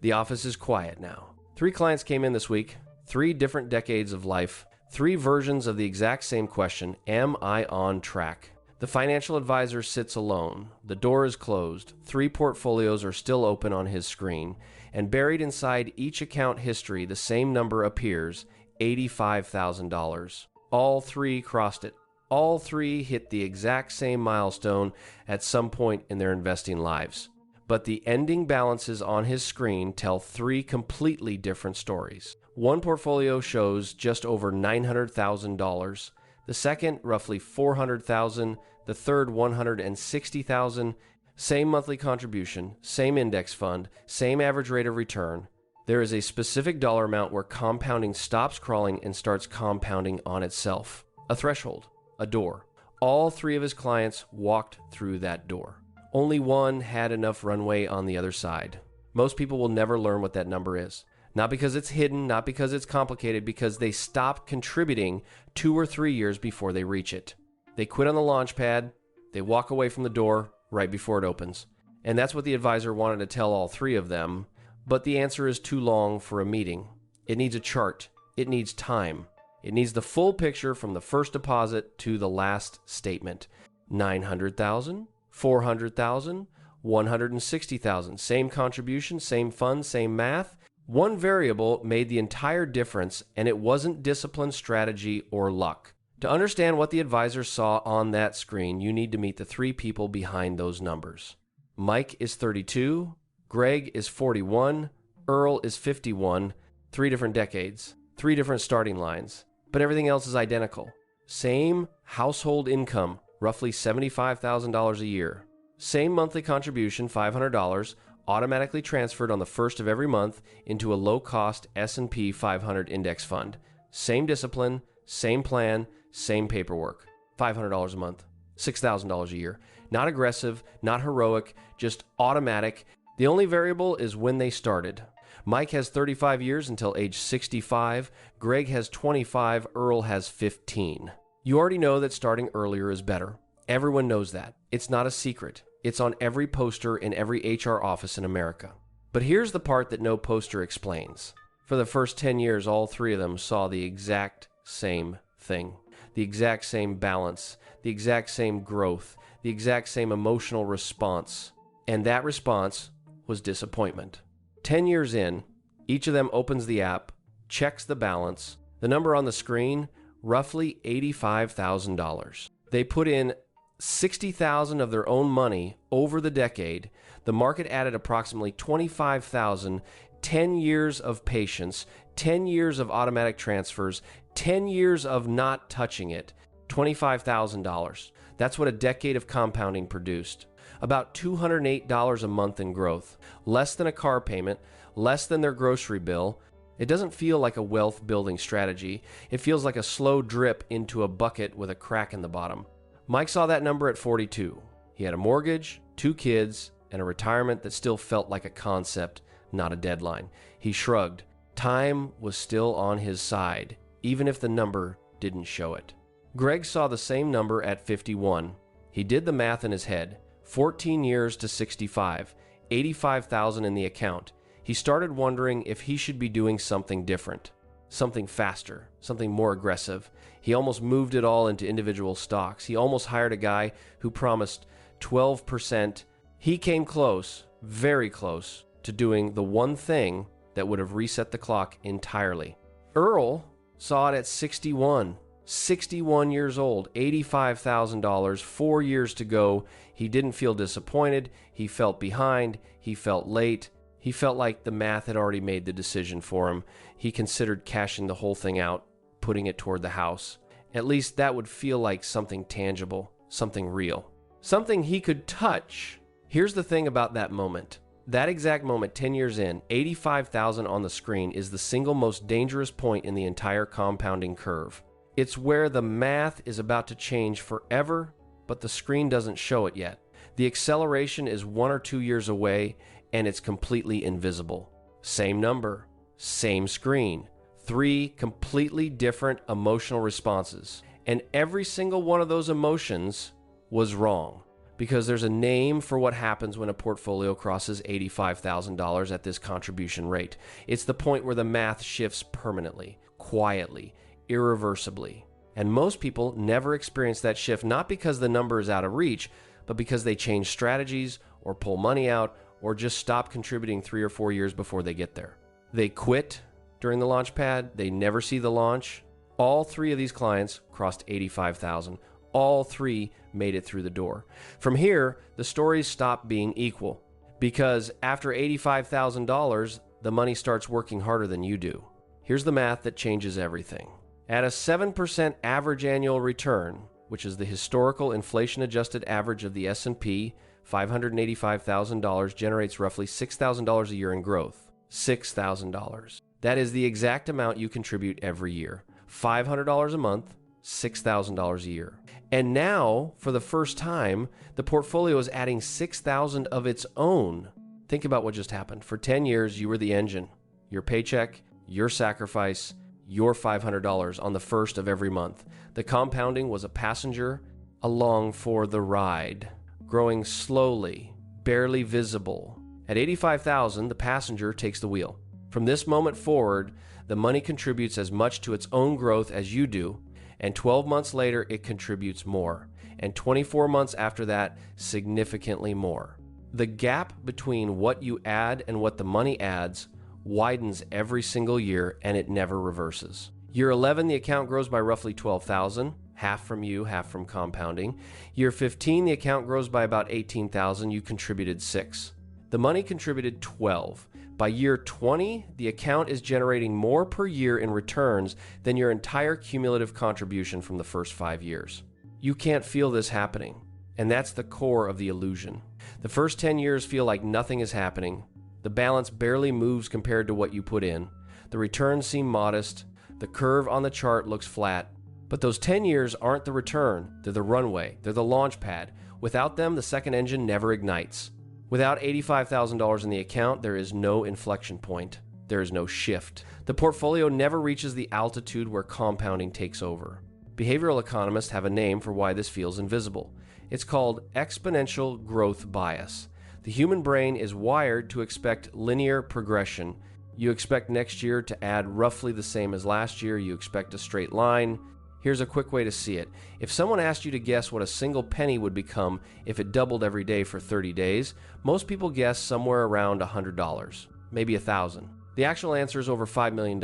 The office is quiet now. 3 clients came in this week, 3 different decades of life, 3 versions of the exact same question: am I on track? The financial advisor sits alone. The door is closed. 3 portfolios are still open on his screen, and buried inside each account history, the same number appears: $85,000. All 3 crossed it. All 3 hit the exact same milestone at some point in their investing lives. But the ending balances on his screen tell 3 completely different stories. One portfolio shows just over $900,000. The second, roughly $400,000. The third, $160,000. Same monthly contribution, same index fund, same average rate of return. There is a specific dollar amount where compounding stops crawling and starts compounding on itself. A threshold, a door. All 3 of his clients walked through that door. Only one had enough runway on the other side. Most people will never learn what that number is. Not because it's hidden, not because it's complicated, because they stop contributing 2 or 3 years before they reach it. They quit on the launchpad, they walk away from the door right before it opens. And that's what the advisor wanted to tell all 3 of them, but the answer is too long for a meeting. It needs a chart. It needs time. It needs the full picture from the first deposit to the last statement. 900,000, 400,000, 160,000. Same contribution, same fund, same math. One variable made the entire difference, and it wasn't discipline, strategy, or luck. To understand what the advisor saw on that screen, you need to meet the 3 people behind those numbers. Mike is 32, Greg is 41, Earl is 51, 3 different decades, 3 different starting lines, but everything else is identical. Same household income, roughly $75,000 a year. Same monthly contribution, $500, automatically transferred on the first of every month into a low-cost S&P 500 index fund. Same discipline, same plan, same paperwork. $500 a month, $6,000 a year. Not aggressive, not heroic, just automatic. The only variable is when they started. Mike has 35 years until age 65. Greg has 25. Earl has 15. You already know that starting earlier is better. Everyone knows that. It's not a secret. It's on every poster in every HR office in America. But here's the part that no poster explains. For the first 10 years, all 3 of them saw the exact same thing. The exact same balance, the exact same growth, the exact same emotional response. And that response was disappointment. 10 years in, each of them opens the app, checks the balance. The number on the screen, roughly $85,000. They put in $60,000 of their own money over the decade. The market added approximately $25,000, 10 years of patience, 10 years of automatic transfers, 10 years of not touching it, $25,000. That's what a decade of compounding produced. About $208 a month in growth, less than a car payment, less than their grocery bill. It doesn't feel like a wealth building strategy. It feels like a slow drip into a bucket with a crack in the bottom. Mike saw that number at 42. He had a mortgage, 2 kids, and a retirement that still felt like a concept, not a deadline. He shrugged. Time was still on his side, even if the number didn't show it. Greg saw the same number at 51. He did the math in his head. 14 years to 65, $85,000 in the account. He started wondering if he should be doing something different, something faster, something more aggressive. He almost moved it all into individual stocks. He almost hired a guy who promised 12%. He came close, very close, to doing the one thing that would have reset the clock entirely. Earl saw it at 61. 61 years old, $85,000, 4 years to go. He didn't feel disappointed. He felt behind. He felt late. He felt like the math had already made the decision for him. He considered cashing the whole thing out, putting it toward the house. At least that would feel like something tangible, something real, something he could touch. Here's the thing about that moment. That exact moment, 10 years in, 85,000 on the screen is the single most dangerous point in the entire compounding curve. It's where the math is about to change forever, but the screen doesn't show it yet. The acceleration is 1 or 2 years away, and it's completely invisible. Same number, same screen, 3 completely different emotional responses. And every single one of those emotions was wrong. because there's a name for what happens when a portfolio crosses $85,000 at this contribution rate. It's the point where the math shifts permanently, quietly, irreversibly. And most people never experience that shift, not because the number is out of reach, but because they change strategies or pull money out or just stop contributing 3 or 4 years before they get there. They quit during the launchpad. They never see the launch. All 3 of these clients crossed 85,000. All 3 made it through the door. From here, the stories stop being equal, because after $85,000, the money starts working harder than you do. Here's the math that changes everything. At a 7% average annual return, which is the historical inflation-adjusted average of the S&P, $585,000 generates roughly $6,000 a year in growth. $6,000. That is the exact amount you contribute every year. $500 a month, $6,000 a year. And now, for the first time, the portfolio is adding $6,000 of its own. Think about what just happened. For 10 years, you were the engine. Your paycheck, your sacrifice, your $500 on the first of every month. The compounding was a passenger along for the ride, growing slowly, barely visible. At $85,000, the passenger takes the wheel. From this moment forward, the money contributes as much to its own growth as you do, and 12 months later, it contributes more, and 24 months after that, significantly more. The gap between what you add and what the money adds widens every single year, and it never reverses. Year 11, the account grows by roughly $12,000, half from you, half from compounding. Year 15, the account grows by about $18,000, you contributed $6,000. The money contributed $12,000. By year 20, the account is generating more per year in returns than your entire cumulative contribution from the first 5 years. You can't feel this happening, and that's the core of the illusion. The first 10 years feel like nothing is happening. The balance barely moves compared to what you put in. The returns seem modest. The curve on the chart looks flat. But those 10 years aren't the return. They're the runway. They're the launch pad. Without them, the second engine never ignites. Without $85,000 in the account, there is no inflection point. There is no shift. The portfolio never reaches the altitude where compounding takes over. Behavioral economists have a name for why this feels invisible. It's called exponential growth bias. The human brain is wired to expect linear progression. You expect next year to add roughly the same as last year. You expect a straight line. Here's a quick way to see it. If someone asked you to guess what a single penny would become if it doubled every day for 30 days, most people guess somewhere around $100, maybe $1,000. The actual answer is over $5 million.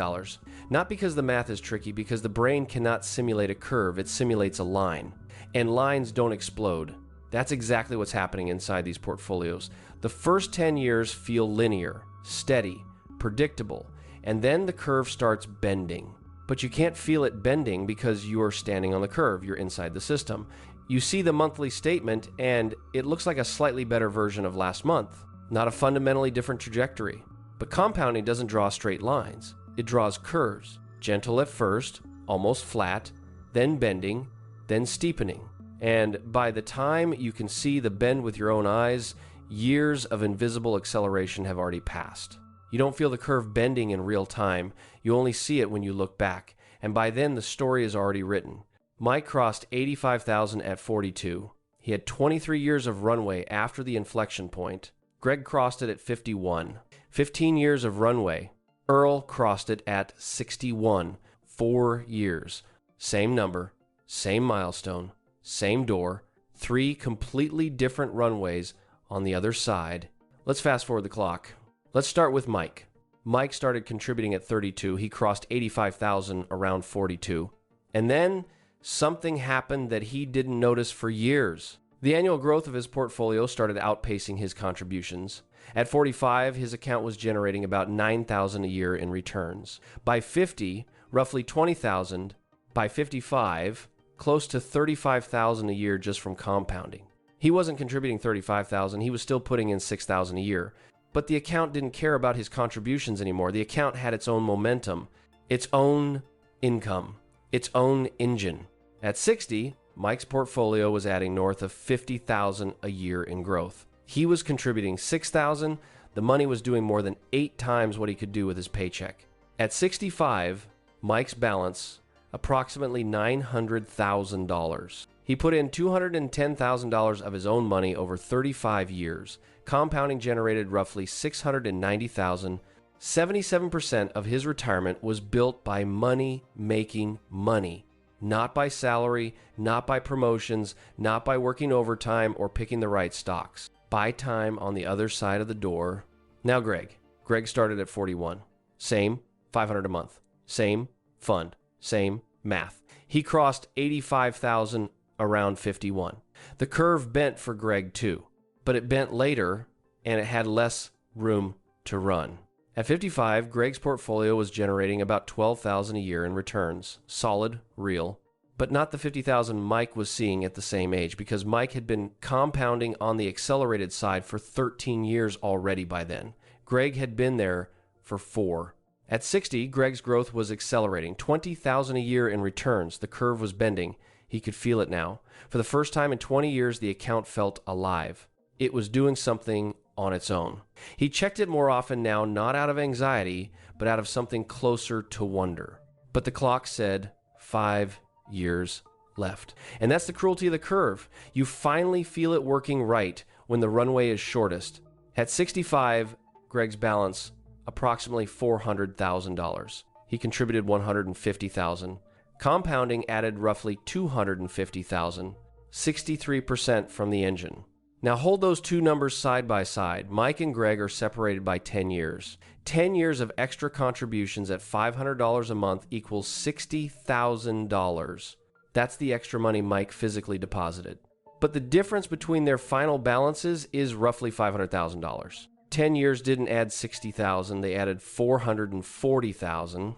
Not because the math is tricky, because the brain cannot simulate a curve, it simulates a line. And lines don't explode. That's exactly what's happening inside these portfolios. The first 10 years feel linear, steady, predictable, and then the curve starts bending. But you can't feel it bending because you're standing on the curve, you're inside the system. You see the monthly statement and it looks like a slightly better version of last month, not a fundamentally different trajectory. But compounding doesn't draw straight lines. It draws curves, gentle at first, almost flat, then bending, then steepening. And by the time you can see the bend with your own eyes, years of invisible acceleration have already passed. You don't feel the curve bending in real time. You only see it when you look back. And by then, the story is already written. Mike crossed $85,000 at 42. He had 23 years of runway after the inflection point. Greg crossed it at 51. 15 years of runway. Earl crossed it at 61. 4 years. Same number, same milestone, same door. 3 completely different runways on the other side. Let's fast forward the clock. Let's start with Mike. Mike started contributing at 32. He crossed $85,000 around 42. And then something happened that he didn't notice for years. The annual growth of his portfolio started outpacing his contributions. At 45, his account was generating about $9,000 a year in returns. By 50, roughly $20,000. By 55, close to $35,000 a year just from compounding. He wasn't contributing $35,000. He was still putting in $6,000 a year. But the account didn't care about his contributions anymore. The account had its own momentum, its own income, its own engine. At 60, Mike's portfolio was adding north of $50,000 a year in growth. He was contributing $6,000. The money was doing more than 8 times what he could do with his paycheck. At 65, Mike's balance, approximately $900,000. He put in $210,000 of his own money over 35 years. Compounding generated roughly $690,000. 77% of his retirement was built by money making money, not by salary, not by promotions, not by working overtime or picking the right stocks. By time on the other side of the door. Now Greg. Greg started at 41. Same, $500 a month. Same, fund. Same, math. He crossed 85,000 around 51. The curve bent for Greg too, but it bent later and it had less room to run. At 55, Greg's portfolio was generating about $12,000 a year in returns. Solid, real, but not the $50,000 Mike was seeing at the same age, because Mike had been compounding on the accelerated side for 13 years already by then. Greg had been there for 4. At 60, Greg's growth was accelerating. $20,000 a year in returns. The curve was bending. He could feel it now. For the first time in 20 years, the account felt alive. It was doing something on its own. He checked it more often now, not out of anxiety, but out of something closer to wonder. But the clock said 5 years left. And that's the cruelty of the curve. You finally feel it working right when the runway is shortest. At 65, Greg's balance, approximately $400,000. He contributed $150,000. Compounding added roughly $250,000, 63% from the engine. Now hold those two numbers side by side. Mike and Greg are separated by 10 years. 10 years of extra contributions at $500 a month equals $60,000. That's the extra money Mike physically deposited. But the difference between their final balances is roughly $500,000. 10 years didn't add $60,000, they added $440,000.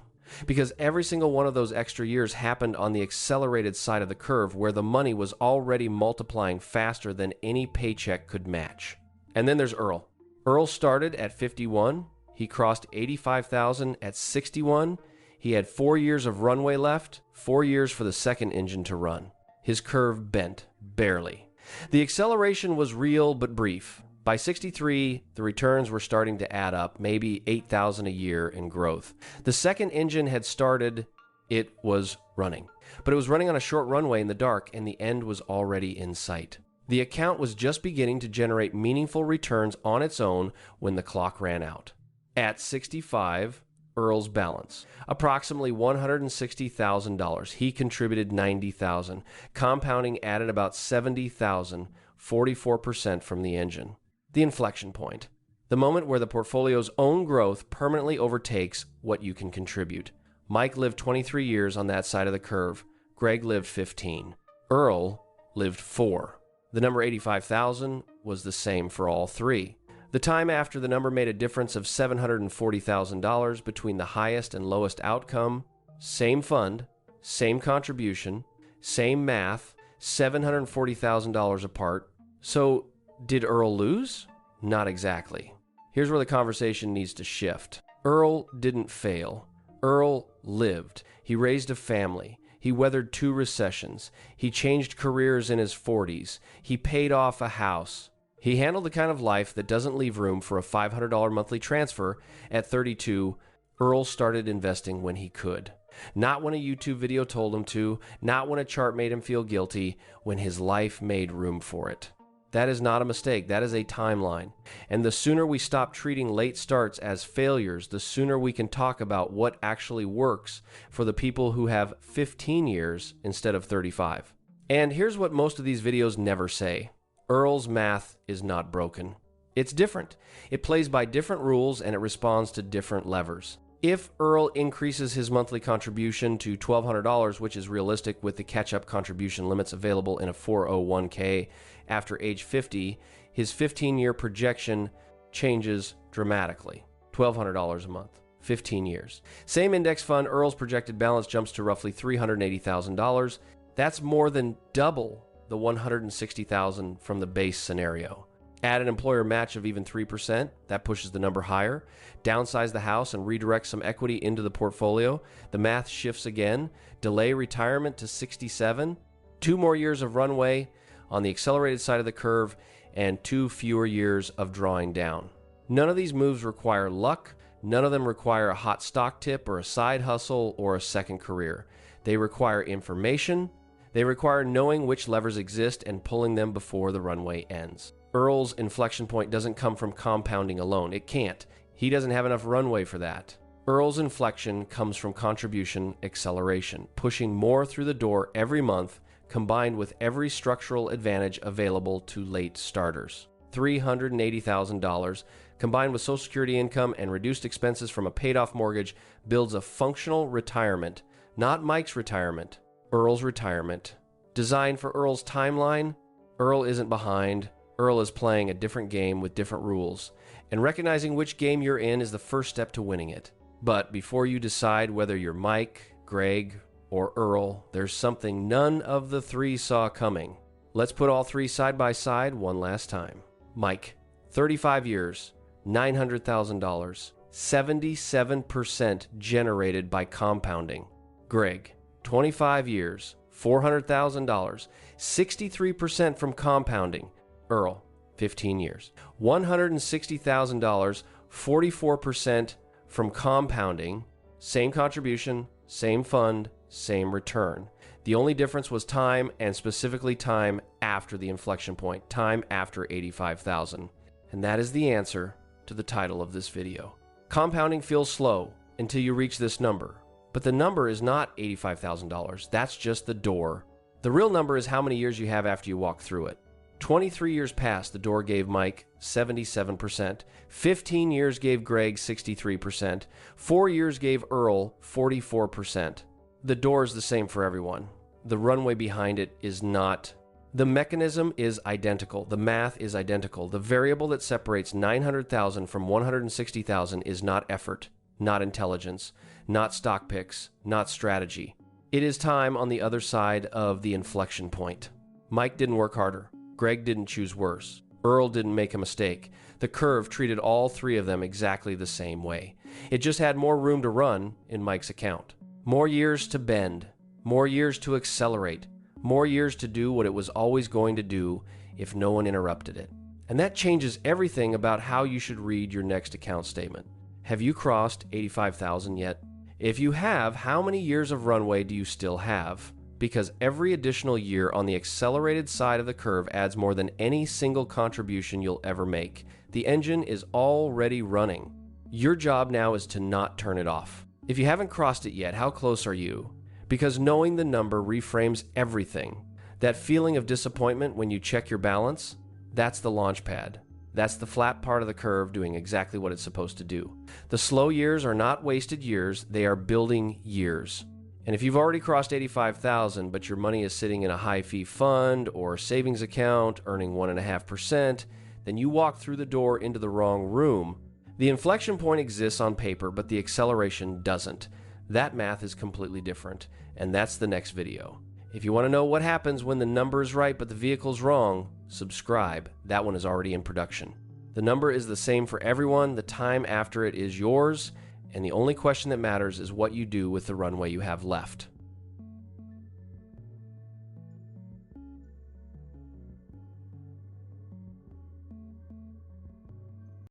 Because every single one of those extra years happened on the accelerated side of the curve, where the money was already multiplying faster than any paycheck could match. And then there's Earl. Earl started at 51. He crossed 85,000 at 61. He had 4 years of runway left, 4 years for the second engine to run. His curve bent, barely. The acceleration was real but brief. By 63, the returns were starting to add up, maybe $8,000 a year in growth. The second engine had started, it was running. But it was running on a short runway in the dark, and the end was already in sight. The account was just beginning to generate meaningful returns on its own when the clock ran out. At 65, Earl's balance, approximately $160,000. He contributed $90,000. Compounding added about $70,000, 44% from the engine. The inflection point, the moment where the portfolio's own growth permanently overtakes what you can contribute. Mike lived 23 years on that side of the curve. Greg lived 15. Earl lived 4. The number 85,000 was the same for all three. The time after the number made a difference of $740,000 between the highest and lowest outcome. Same fund, same contribution, same math, $740,000 apart. So, did Earl lose? Not exactly. Here's where the conversation needs to shift. Earl didn't fail. Earl lived. He raised a family. He weathered 2 recessions. He changed careers in his 40s. He paid off a house. He handled the kind of life that doesn't leave room for a $500 monthly transfer. At 32, Earl started investing when he could. Not when a YouTube video told him to, not when a chart made him feel guilty, when his life made room for it. That is not a mistake. That is a timeline. And the sooner we stop treating late starts as failures, the sooner we can talk about what actually works for the people who have 15 years instead of 35. And here's what most of these videos never say. Earl's math is not broken. It's different. It plays by different rules and it responds to different levers. If Earl increases his monthly contribution to $1,200, which is realistic with the catch-up contribution limits available in a 401k after age 50, his 15-year projection changes dramatically. $1,200 a month, 15 years. Same index fund, Earl's projected balance jumps to roughly $380,000. That's more than double the $160,000 from the base scenario. Add an employer match of even 3%, that pushes the number higher. Downsize the house and redirect some equity into the portfolio. The math shifts again. Delay retirement to 67. 2 more years of runway on the accelerated side of the curve and 2 fewer years of drawing down. None of these moves require luck. None of them require a hot stock tip or a side hustle or a second career. They require information. They require knowing which levers exist and pulling them before the runway ends. Earl's inflection point doesn't come from compounding alone. It can't. He doesn't have enough runway for that. Earl's inflection comes from contribution acceleration, pushing more through the door every month, combined with every structural advantage available to late starters. $380,000 combined with Social Security income and reduced expenses from a paid-off mortgage builds a functional retirement, not Mike's retirement, Earl's retirement. Designed for Earl's timeline, Earl isn't behind. Earl is playing a different game with different rules, and recognizing which game you're in is the first step to winning it. But before you decide whether you're Mike, Greg, or Earl, there's something none of the three saw coming. Let's put all three side by side one last time. Mike, 35 years, $900,000, 77% generated by compounding. Greg, 25 years, $400,000, 63% from compounding. Earl, 15 years, $160,000, 44% from compounding, same contribution, same fund, same return. The only difference was time, and specifically time after the inflection point, time after 85,000. And that is the answer to the title of this video. Compounding feels slow until you reach this number, but the number is not $85,000. That's just the door. The real number is how many years you have after you walk through it. 23 years passed, the door gave Mike 77%. 15 years gave Greg 63%. 4 years gave Earl 44%. The door is the same for everyone. The runway behind it is not. The mechanism is identical. The math is identical. The variable that separates 900,000 from 160,000 is not effort, not intelligence, not stock picks, not strategy. It is time on the other side of the inflection point. Mike didn't work harder. Greg didn't choose worse. Earl didn't make a mistake. The curve treated all three of them exactly the same way. It just had more room to run in Mike's account. More years to bend. More years to accelerate. More years to do what it was always going to do if no one interrupted it. And that changes everything about how you should read your next account statement. Have you crossed 85,000 yet? If you have, how many years of runway do you still have? Because every additional year on the accelerated side of the curve adds more than any single contribution you'll ever make. The engine is already running. Your job now is to not turn it off. If you haven't crossed it yet, how close are you? Because knowing the number reframes everything. That feeling of disappointment when you check your balance, that's the launch pad. That's the flat part of the curve doing exactly what it's supposed to do. The slow years are not wasted years, they are building years. And if you've already crossed 85,000, but your money is sitting in a high-fee fund or savings account earning 1.5%, then you walk through the door into the wrong room. The inflection point exists on paper, but the acceleration doesn't. That math is completely different, and that's the next video. If you want to know what happens when the number is right but the vehicle's wrong, subscribe. That one is already in production. The number is the same for everyone. The time after it is yours. And the only question that matters is what you do with the runway you have left.